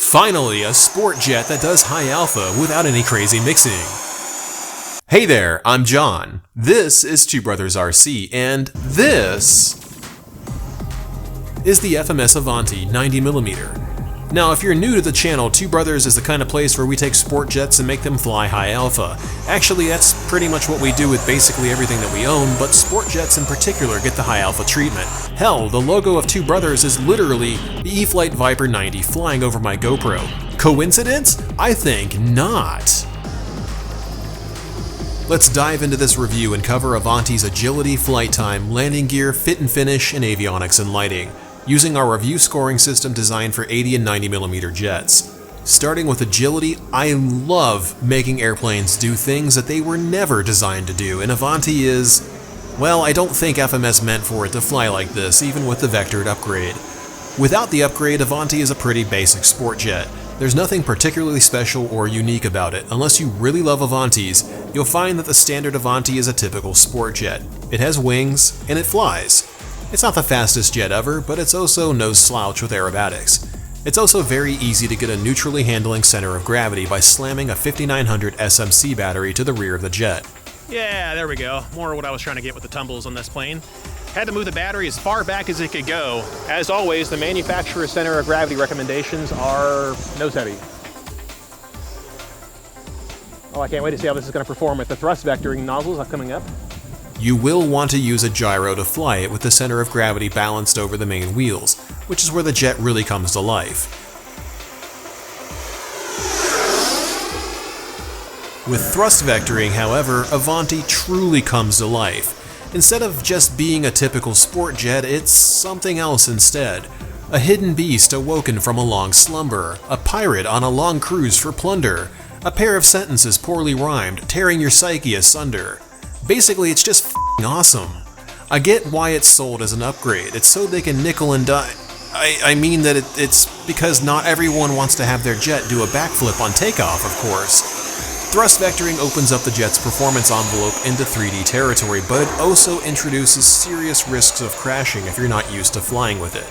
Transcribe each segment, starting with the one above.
Finally, a sport jet that does high alpha without any crazy mixing. Hey there, I'm John. This is Two Brothers RC, and this is the FMS Avanti 90mm. Now, if you're new to the channel, Two Brothers is the kind of place where we take sport jets and make them fly high alpha. Actually, that's pretty much what we do with basically everything that we own, but sport jets in particular get the high alpha treatment. Hell, the logo of Two Brothers is literally the E-flite Viper 90 flying over my GoPro. Coincidence? I think not. Let's dive into this review and cover Avanti's agility, flight time, landing gear, fit and finish, and avionics and lighting, using our review scoring system designed for 80 and 90mm jets. Starting with agility, I love making airplanes do things that they were never designed to do, and Avanti is, well, I don't think FMS meant for it to fly like this, even with the vectored upgrade. Without the upgrade, Avanti is a pretty basic sport jet. There's nothing particularly special or unique about it. Unless you really love Avantis, you'll find that the standard Avanti is a typical sport jet. It has wings, and it flies. It's not the fastest jet ever, but it's also no slouch with aerobatics. It's also very easy to get a neutrally handling center of gravity by slamming a 5900 SMC battery to the rear of the jet. Yeah, there we go. More what I was trying to get with the tumbles on this plane. Had to move the battery as far back as it could go. As always, the manufacturer's center of gravity recommendations are nose heavy. Oh, I can't wait to see how this is going to perform with the thrust vectoring nozzles coming up. You will want to use a gyro to fly it with the center of gravity balanced over the main wheels, which is where the jet really comes to life. With thrust vectoring, however, Avanti truly comes to life. Instead of just being a typical sport jet, it's something else instead. A hidden beast awoken from a long slumber, a pirate on a long cruise for plunder, a pair of sentences poorly rhymed, tearing your psyche asunder. Basically, it's just f***ing awesome. I get why it's sold as an upgrade. It's so they can nickel and dime. I mean that it's because not everyone wants to have their jet do a backflip on takeoff, of course. Thrust vectoring opens up the jet's performance envelope into 3D territory, but it also introduces serious risks of crashing if you're not used to flying with it.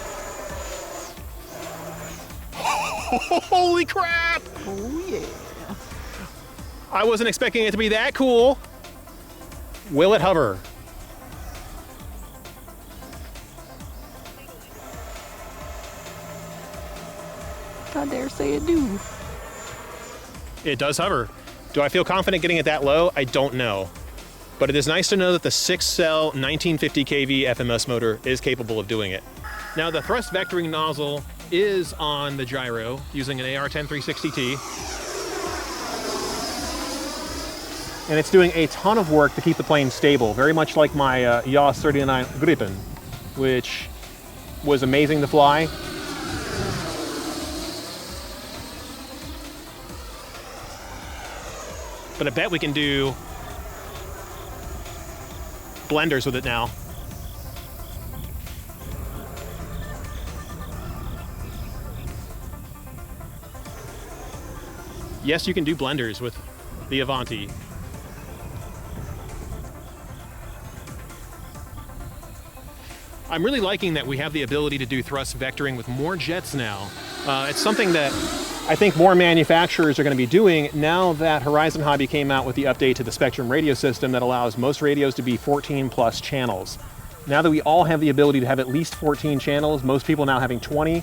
Holy crap! Oh yeah. I wasn't expecting it to be that cool. Will it hover? I dare say it do. It does hover. Do I feel confident getting it that low? I don't know. But it is nice to know that the 6-cell 1950 kV FMS motor is capable of doing it. Now the thrust vectoring nozzle is on the gyro using an AR-10360T. And it's doing a ton of work to keep the plane stable, very much like my AS3X Gripen, which was amazing to fly. But I bet we can do blenders with it now. Yes, you can do blenders with the Avanti. I'm really liking that we have the ability to do thrust vectoring with more jets now. It's something that I think more manufacturers are going to be doing now that Horizon Hobby came out with the update to the Spectrum radio system that allows most radios to be 14 plus channels. Now that we all have the ability to have at least 14 channels, most people now having 20,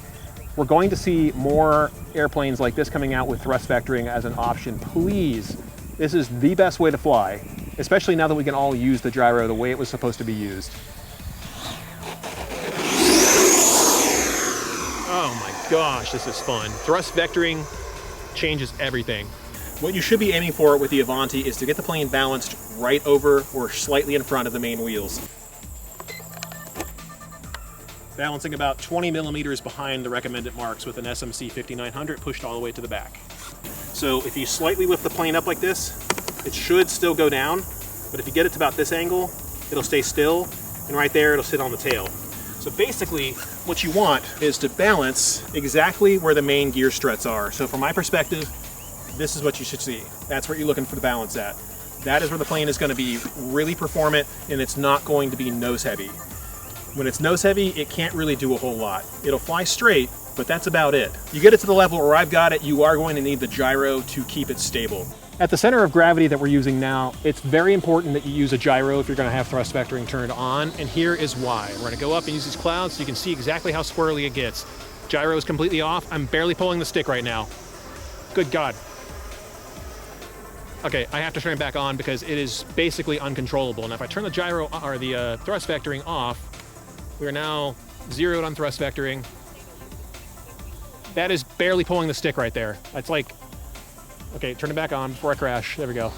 we're going to see more airplanes like this coming out with thrust vectoring as an option. Please, this is the best way to fly, especially now that we can all use the gyro the way it was supposed to be used. Oh my gosh, this is fun. Thrust vectoring changes everything. What you should be aiming for with the Avanti is to get the plane balanced right over or slightly in front of the main wheels. Balancing about 20 millimeters behind the recommended marks with an SMC 5900 pushed all the way to the back. So if you slightly lift the plane up like this, it should still go down, but if you get it to about this angle, it'll stay still, and right there it'll sit on the tail. So basically, what you want is to balance exactly where the main gear struts are. So from my perspective, this is what you should see. That's where you're looking for the balance at. That is where the plane is going to be really performant, and it's not going to be nose heavy. When it's nose heavy, it can't really do a whole lot. It'll fly straight, but that's about it. You get it to the level where I've got it, you are going to need the gyro to keep it stable. At the center of gravity that we're using now, it's very important that you use a gyro if you're going to have thrust vectoring turned on, and here is why. We're going to go up and use these clouds so you can see exactly how swirly it gets. Gyro is completely off. I'm barely pulling the stick right now. Good God. Okay, I have to turn it back on because it is basically uncontrollable. Now if I turn the gyro or the thrust vectoring off, we are now zeroed on thrust vectoring. That is barely pulling the stick right there. It's like, okay, turn it back on before I crash. There we go.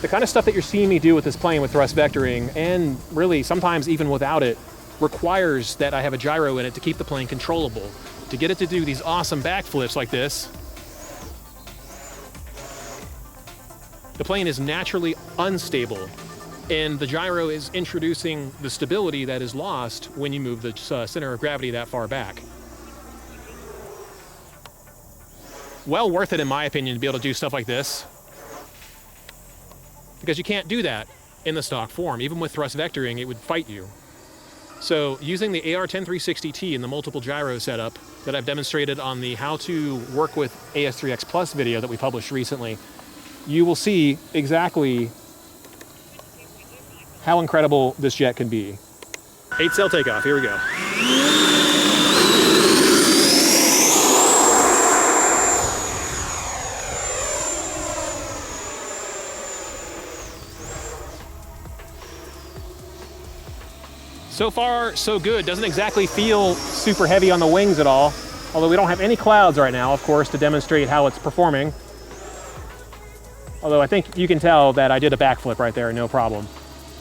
The kind of stuff that you're seeing me do with this plane with thrust vectoring, and really sometimes even without it, requires that I have a gyro in it to keep the plane controllable. To get it to do these awesome backflips like this, the plane is naturally unstable, and the gyro is introducing the stability that is lost when you move the center of gravity that far back. Well worth it, in my opinion, to be able to do stuff like this, because you can't do that in the stock form. Even with thrust vectoring, it would fight you. So using the AR10360T and the multiple gyro setup that I've demonstrated on the how to work with AS3X Plus video that we published recently, you will see exactly how incredible this jet can be. 8-cell takeoff, here we go. So far, so good. Doesn't exactly feel super heavy on the wings at all, although we don't have any clouds right now, of course, to demonstrate how it's performing. Although I think you can tell that I did a backflip right there, no problem.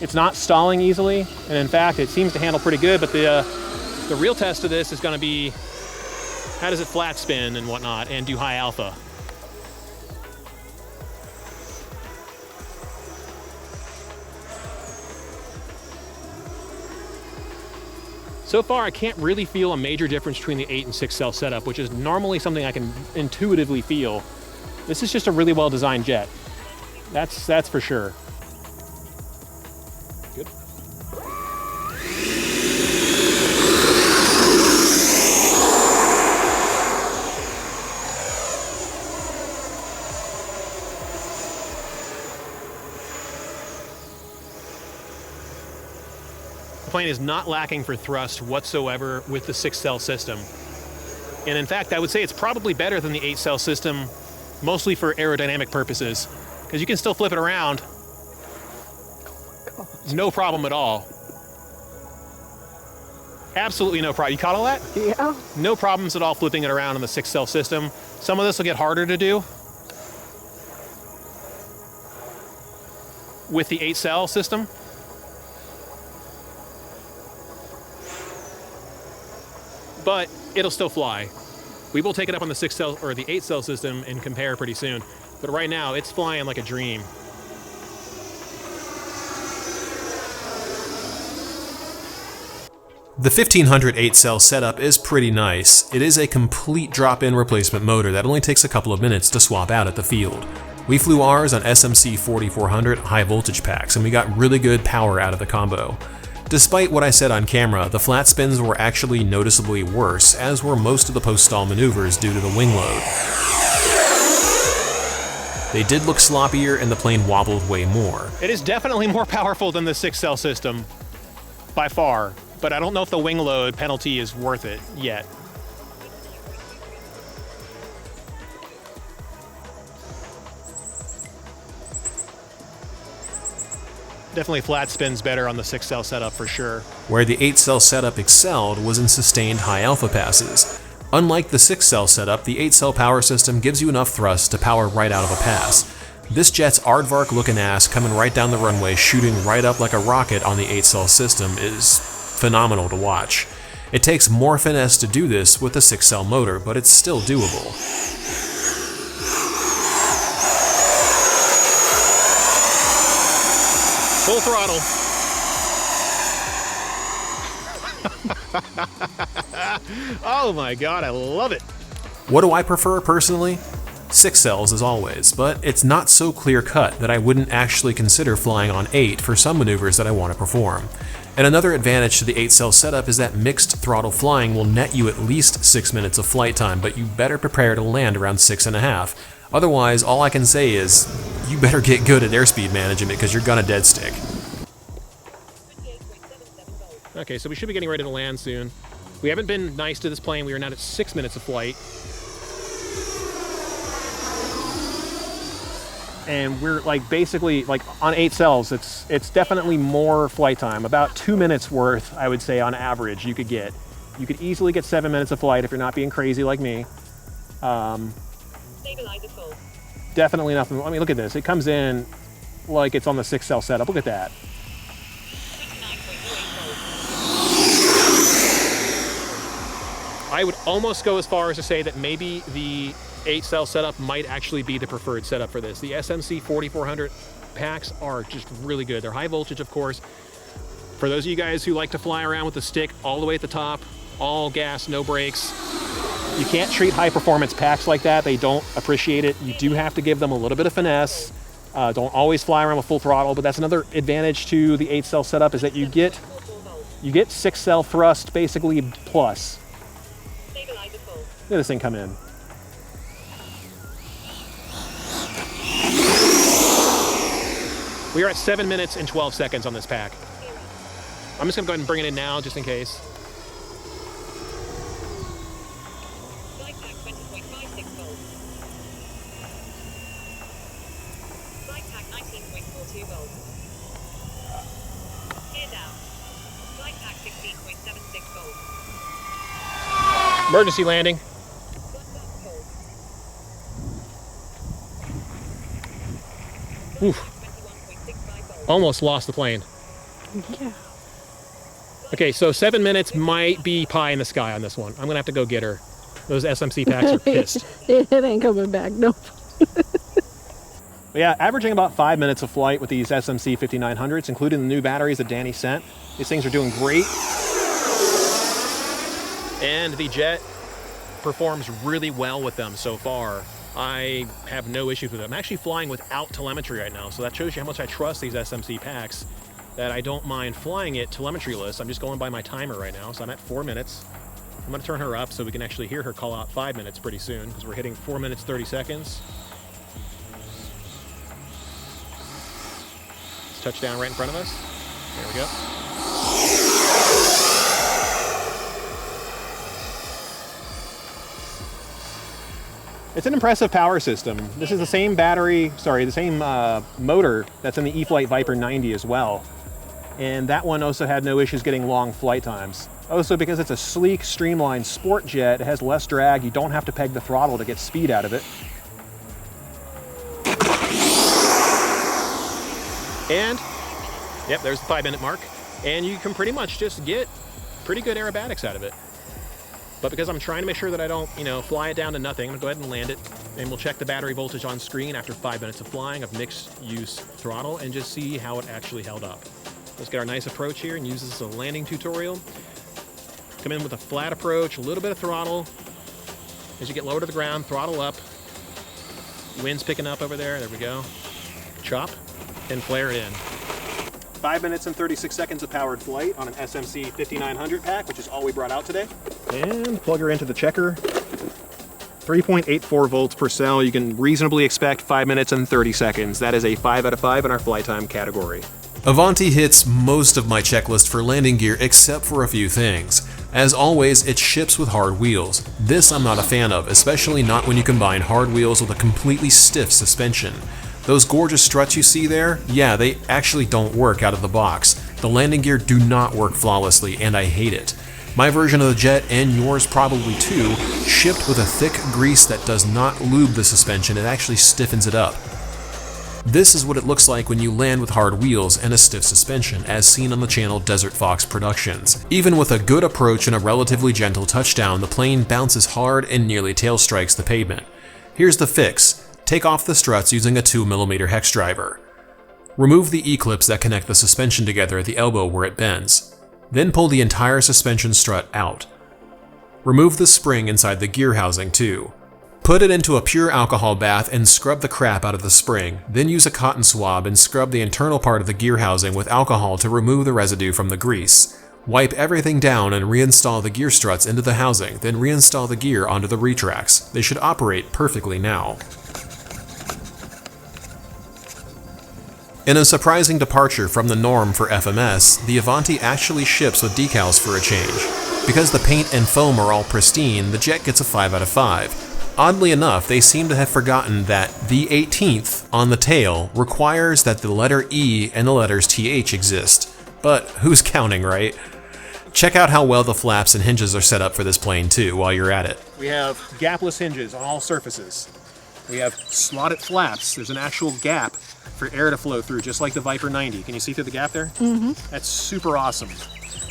It's not stalling easily, and in fact, it seems to handle pretty good, but the real test of this is gonna be how does it flat spin and whatnot and do high alpha. So far, I can't really feel a major difference between the 8 and 6 cell setup, which is normally something I can intuitively feel. This is just a really well-designed jet. That's for sure. Good. The plane is not lacking for thrust whatsoever with the 6-cell system. And in fact, I would say it's probably better than the 8-cell system, mostly for aerodynamic purposes, because you can still flip it around. No problem at all. Absolutely no problem. You caught all that? Yeah. No problems at all flipping it around in the 6-cell system. Some of this will get harder to do with the 8-cell system. But it'll still fly. We will take it up on the 6-cell or the 8-cell system and compare pretty soon. But right now, it's flying like a dream. The 1500 8-cell setup is pretty nice. It is a complete drop-in replacement motor that only takes a couple of minutes to swap out at the field. We flew ours on SMC 4400 high voltage packs, and we got really good power out of the combo. Despite what I said on camera, the flat spins were actually noticeably worse, as were most of the post-stall maneuvers due to the wing load. They did look sloppier and the plane wobbled way more. It is definitely more powerful than the 6-cell system, by far, but I don't know if the wing load penalty is worth it yet. Definitely flat spins better on the 6-cell setup for sure. Where the 8-cell setup excelled was in sustained high alpha passes. Unlike the 6-cell setup, the 8-cell power system gives you enough thrust to power right out of a pass. This jet's aardvark looking ass coming right down the runway, shooting right up like a rocket on the 8-cell system is phenomenal to watch. It takes more finesse to do this with the 6-cell motor, but it's still doable. Full throttle. Oh my God, I love it. What do I prefer personally? 6 cells as always, but it's not so clear-cut that I wouldn't actually consider flying on 8 for some maneuvers that I want to perform. And another advantage to the 8-cell setup is that mixed throttle flying will net you at least 6 minutes of flight time, but you better prepare to land around 6.5. Otherwise, all I can say is, you better get good at airspeed management because you're gonna dead stick. Okay, so we should be getting ready to land soon. We haven't been nice to this plane. We are now at 6 minutes of flight. And we're like basically like on 8 cells, it's definitely more flight time, about 2 minutes worth, I would say on average you could get. You could easily get 7 minutes of flight if you're not being crazy like me. Stabilizer full. Definitely nothing. I mean, look at this. It comes in like it's on the 6-cell setup. Look at that. 29.08 I would almost go as far as to say that maybe the 8-cell setup might actually be the preferred setup for this. The SMC 4400 packs are just really good. They're high voltage, of course. For those of you guys who like to fly around with the stick all the way at the top, all gas, no brakes, you can't treat high performance packs like that. They don't appreciate it. You do have to give them a little bit of finesse. Don't always fly around with full throttle, but that's another advantage to the 8-cell setup is that you get 6-cell thrust basically plus. Stabilizer full. Look at this thing come in. We are at 7 minutes and 12 seconds on this pack. I'm just gonna go ahead and bring it in now just in case. Flight pack 20.56 volts. Flight pack 19.42 volts. Gear down. Flight pack 16.76 volts. Emergency landing. Bus up full. Oof. 21.65 volts. Almost lost the plane. Yeah. Okay, so 7 minutes might be pie in the sky on this one. I'm gonna have to go get her. Those SMC packs are pissed. It ain't coming back, no. But yeah, averaging about 5 minutes of flight with these SMC 5900s, including the new batteries that Danny sent. These things are doing great. And the jet performs really well with them so far. I have no issues with it. I'm actually flying without telemetry right now, so that shows you how much I trust these SMC packs, that I don't mind flying it telemetry-less. I'm just going by my timer right now, so I'm at 4 minutes. I'm gonna turn her up so we can actually hear her call out 5 minutes pretty soon, because we're hitting 4 minutes, 30 seconds. Let's touch down right in front of us. There we go. It's an impressive power system. This is the same battery, the same motor that's in the E-flite Viper 90 as well. And that one also had no issues getting long flight times. Also, because it's a sleek, streamlined sport jet, it has less drag. You don't have to peg the throttle to get speed out of it. And, yep, there's the 5 minute mark. And you can pretty much just get pretty good aerobatics out of it. But because I'm trying to make sure that I don't, fly it down to nothing, I'm gonna go ahead and land it, and we'll check the battery voltage on screen after 5 minutes of flying of mixed use throttle and just see how it actually held up. Let's get our nice approach here and use this as a landing tutorial. Come in with a flat approach, a little bit of throttle. As you get lower to the ground, throttle up. Wind's picking up over there, there we go. Chop and flare it in. 5 minutes and 36 seconds of powered flight on an SMC 5900 pack, which is all we brought out today. And plug her into the checker. 3.84 volts per cell. You can reasonably expect 5 minutes and 30 seconds. That is a 5 out of 5 in our flight time category. Avanti hits most of my checklist for landing gear except for a few things. As always, it ships with hard wheels. This I'm not a fan of, especially not when you combine hard wheels with a completely stiff suspension. Those gorgeous struts you see there, yeah, they actually don't work out of the box. The landing gear do not work flawlessly, and I hate it. My version of the jet, and yours probably too, shipped with a thick grease that does not lube the suspension, it actually stiffens it up. This is what it looks like when you land with hard wheels and a stiff suspension, as seen on the channel Desert Fox Productions. Even with a good approach and a relatively gentle touchdown, the plane bounces hard and nearly tail strikes the pavement. Here's the fix. Take off the struts using a 2mm hex driver. Remove the E-clips that connect the suspension together at the elbow where it bends. Then pull the entire suspension strut out. Remove the spring inside the gear housing too. Put it into a pure alcohol bath and scrub the crap out of the spring. Then use a cotton swab and scrub the internal part of the gear housing with alcohol to remove the residue from the grease. Wipe everything down and reinstall the gear struts into the housing, then reinstall the gear onto the retracts. They should operate perfectly now. In a surprising departure from the norm for FMS, the Avanti actually ships with decals for a change. Because the paint and foam are all pristine, the jet gets a 5 out of 5. Oddly enough, they seem to have forgotten that the 18th on the tail requires that the letter E and the letters TH exist. But who's counting, right? Check out how well the flaps and hinges are set up for this plane too while you're at it. We have gapless hinges on all surfaces. We have slotted flaps. There's an actual gap for air to flow through, just like the Viper 90. Can you see through the gap there? Mm-hmm. That's super awesome.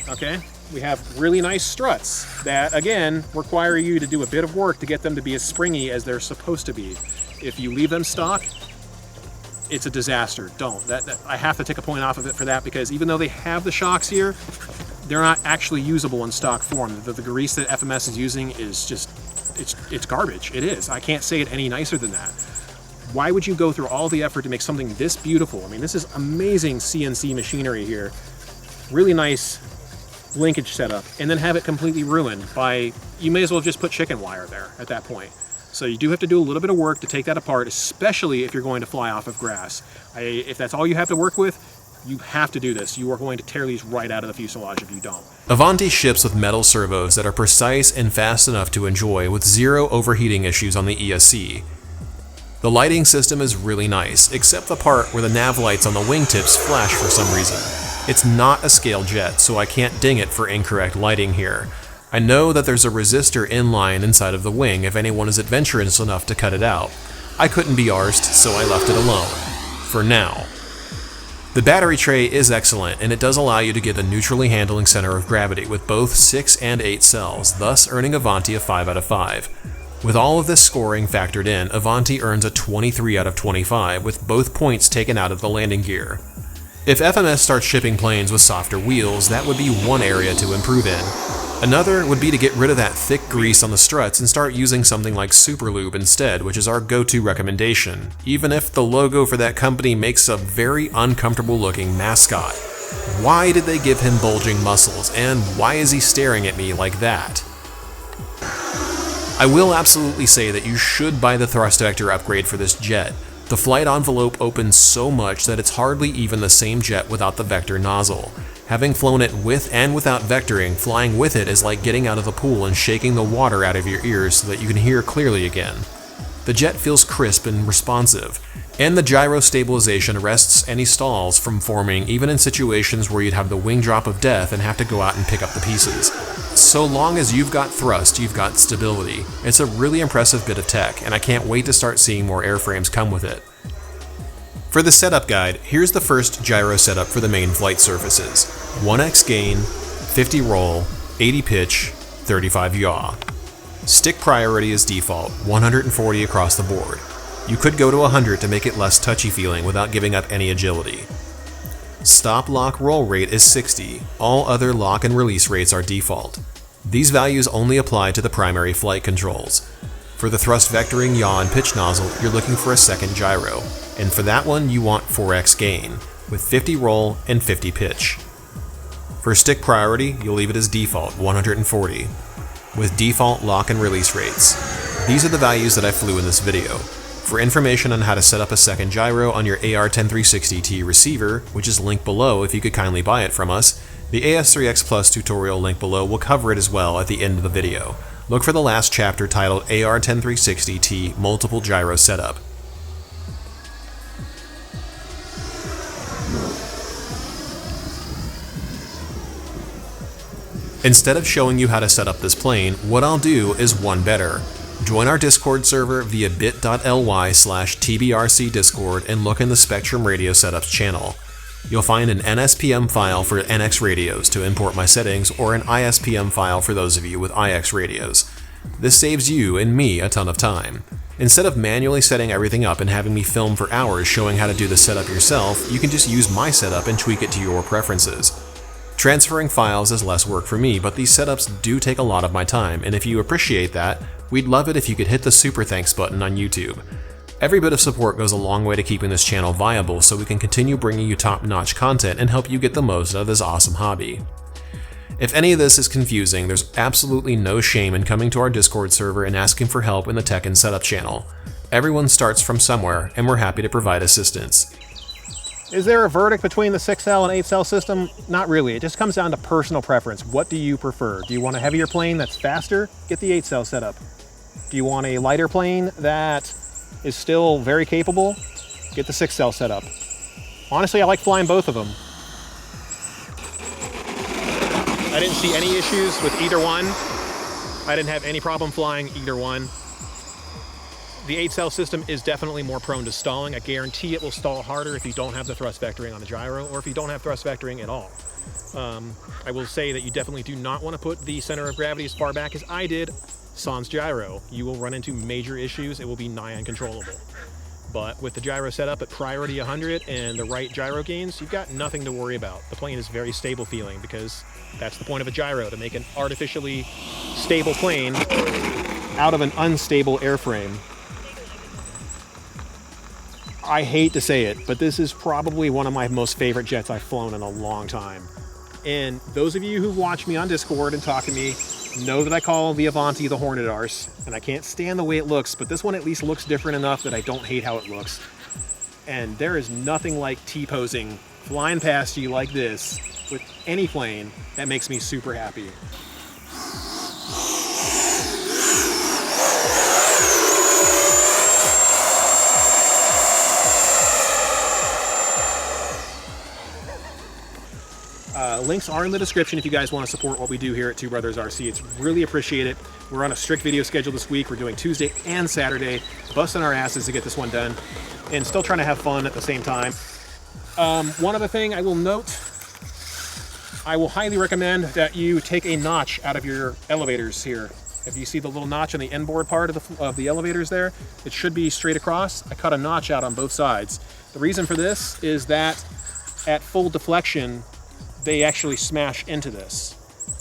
Okay? We have really nice struts that, again, require you to do a bit of work to get them to be as springy as they're supposed to be. If you leave them stock, it's a disaster. Don't. I have to take a point off of it for that, because even though they have the shocks here, they're not actually usable in stock form. The grease that FMS is using is just, it's garbage. It is. I can't say it any nicer than that. Why would you go through all the effort to make something this beautiful? I mean, this is amazing CNC machinery here. Really nice linkage setup, and then have it completely ruined by, you may as well just put chicken wire there at that point. So you do have to do a little bit of work to take that apart, especially if you're going to fly off of grass. If that's all you have to work with, you have to do this. You are going to tear these right out of the fuselage if you don't. Avanti ships with metal servos that are precise and fast enough to enjoy with zero overheating issues on the ESC. The lighting system is really nice, except the part where the nav lights on the wingtips flash for some reason. It's not a scale jet, so I can't ding it for incorrect lighting here. I know that there's a resistor inline inside of the wing if anyone is adventurous enough to cut it out. I couldn't be arsed, so I left it alone. For now. The battery tray is excellent, and it does allow you to get a neutrally handling center of gravity with both 6 and 8 cells, thus earning Avanti a 5 out of 5. With all of this scoring factored in, Avanti earns a 23 out of 25, with both points taken out of the landing gear. If FMS starts shipping planes with softer wheels, that would be one area to improve in. Another would be to get rid of that thick grease on the struts and start using something like Super Lube instead, which is our go-to recommendation, even if the logo for that company makes a very uncomfortable looking mascot. Why did they give him bulging muscles, and why is he staring at me like that? I will absolutely say that you should buy the thrust vector upgrade for this jet. The flight envelope opens so much that it's hardly even the same jet without the vector nozzle. Having flown it with and without vectoring, flying with it is like getting out of the pool and shaking the water out of your ears so that you can hear clearly again. The jet feels crisp and responsive, and the gyro stabilization arrests any stalls from forming even in situations where you'd have the wing drop of death and have to go out and pick up the pieces. So long as you've got thrust, you've got stability. It's a really impressive bit of tech, and I can't wait to start seeing more airframes come with it. For the setup guide, here's the first gyro setup for the main flight surfaces. 1x gain, 50 roll, 80 pitch, 35 yaw. Stick priority is default, 140 across the board. You could go to 100 to make it less touchy feeling without giving up any agility. Stop lock roll rate is 60, all other lock and release rates are default. These values only apply to the primary flight controls. For the thrust vectoring, yaw, and pitch nozzle, you're looking for a second gyro, and for that one you want 4x gain, with 50 roll and 50 pitch. For stick priority, you'll leave it as default, 140, with default lock and release rates. These are the values that I flew in this video. For information on how to set up a second gyro on your AR-10360T receiver, which is linked below if you could kindly buy it from us, the AS3X Plus tutorial link below will cover it as well at the end of the video. Look for the last chapter titled AR-10360T Multiple Gyro Setup. Instead of showing you how to set up this plane, what I'll do is one better. Join our Discord server via bit.ly/TBRC Discord and look in the Spectrum Radio Setups channel. You'll find an NSPM file for NX radios to import my settings, or an ISPM file for those of you with IX radios. This saves you and me a ton of time. Instead of manually setting everything up and having me film for hours showing how to do the setup yourself, you can just use my setup and tweak it to your preferences. Transferring files is less work for me, but these setups do take a lot of my time, and if you appreciate that, We'd love it if you could hit the super thanks button on YouTube. Every bit of support goes a long way to keeping this channel viable so we can continue bringing you top-notch content and help you get the most out of this awesome hobby. If any of this is confusing, there's absolutely no shame in coming to our Discord server and asking for help in the Tech and Setup channel. Everyone starts from somewhere, and we're happy to provide assistance. Is there a verdict between the 6L and 8L system? Not really. It just comes down to personal preference. What do you prefer? Do you want a heavier plane that's faster? Get the 8L setup. Do you want a lighter plane that is still very capable? Get the 6L setup. Honestly, I like flying both of them. I didn't see any issues with either one. I didn't have any problem flying either one. The 8-cell system is definitely more prone to stalling. I guarantee it will stall harder if you don't have the thrust vectoring on the gyro, or if you don't have thrust vectoring at all. I will say that you definitely do not want to put the center of gravity as far back as I did sans gyro. You will run into major issues. It will be nigh uncontrollable. But with the gyro set up at priority 100 and the right gyro gains, you've got nothing to worry about. The plane is very stable feeling, because that's the point of a gyro, to make an artificially stable plane out of an unstable airframe. I hate to say it, but this is probably one of my most favorite jets I've flown in a long time. And those of you who watch me on Discord and talk to me know that I call the Avanti the Hornet Arse, and I can't stand the way it looks, but this one at least looks different enough that I don't hate how it looks. And there is nothing like T-posing, flying past you like this with any plane. That makes me super happy. Links are in the description if you guys want to support what we do here at Two Brothers RC. It's really appreciated. We're on a strict video schedule this week. We're doing Tuesday and Saturday, busting our asses to get this one done, and still trying to have fun at the same time. One other thing I will note, I will highly recommend that you take a notch out of your elevators here. If you see the little notch on the inboard part of the elevators there, it should be straight across. I cut a notch out on both sides. The reason for this is that at full deflection, they actually smash into this.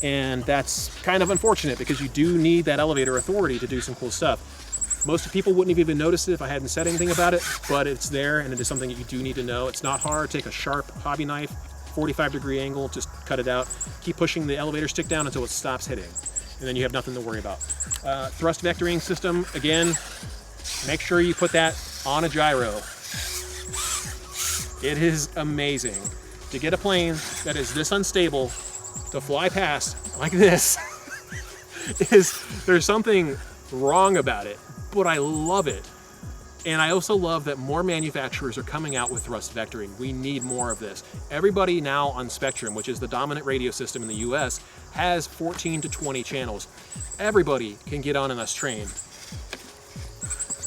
And that's kind of unfortunate, because you do need that elevator authority to do some cool stuff. Most people wouldn't have even noticed it if I hadn't said anything about it, but it's there, and it is something that you do need to know. It's not hard. Take a sharp hobby knife, 45-degree angle, just cut it out. Keep pushing the elevator stick down until it stops hitting, and then you have nothing to worry about. Thrust vectoring system, again, make sure you put that on a gyro. It is amazing to get a plane that is this unstable to fly past like this. There's something wrong about it, but I love it. And I also love that more manufacturers are coming out with thrust vectoring. We need more of this. Everybody now on Spectrum, which is the dominant radio system in the US, has 14 to 20 channels. Everybody can get on this train.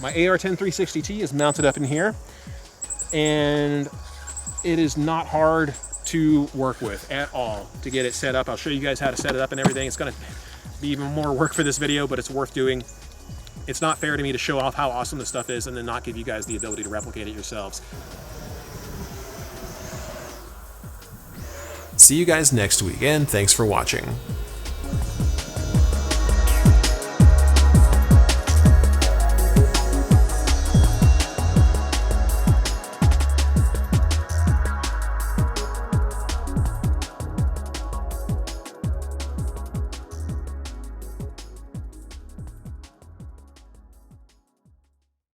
My AR-10360T is mounted up in here, and it is not hard to work with at all to get it set up. I'll show you guys how to set it up and everything. It's going to be even more work for this video, but it's worth doing. It's not fair to me to show off how awesome this stuff is and then not give you guys the ability to replicate it yourselves. See you guys next week, and thanks for watching.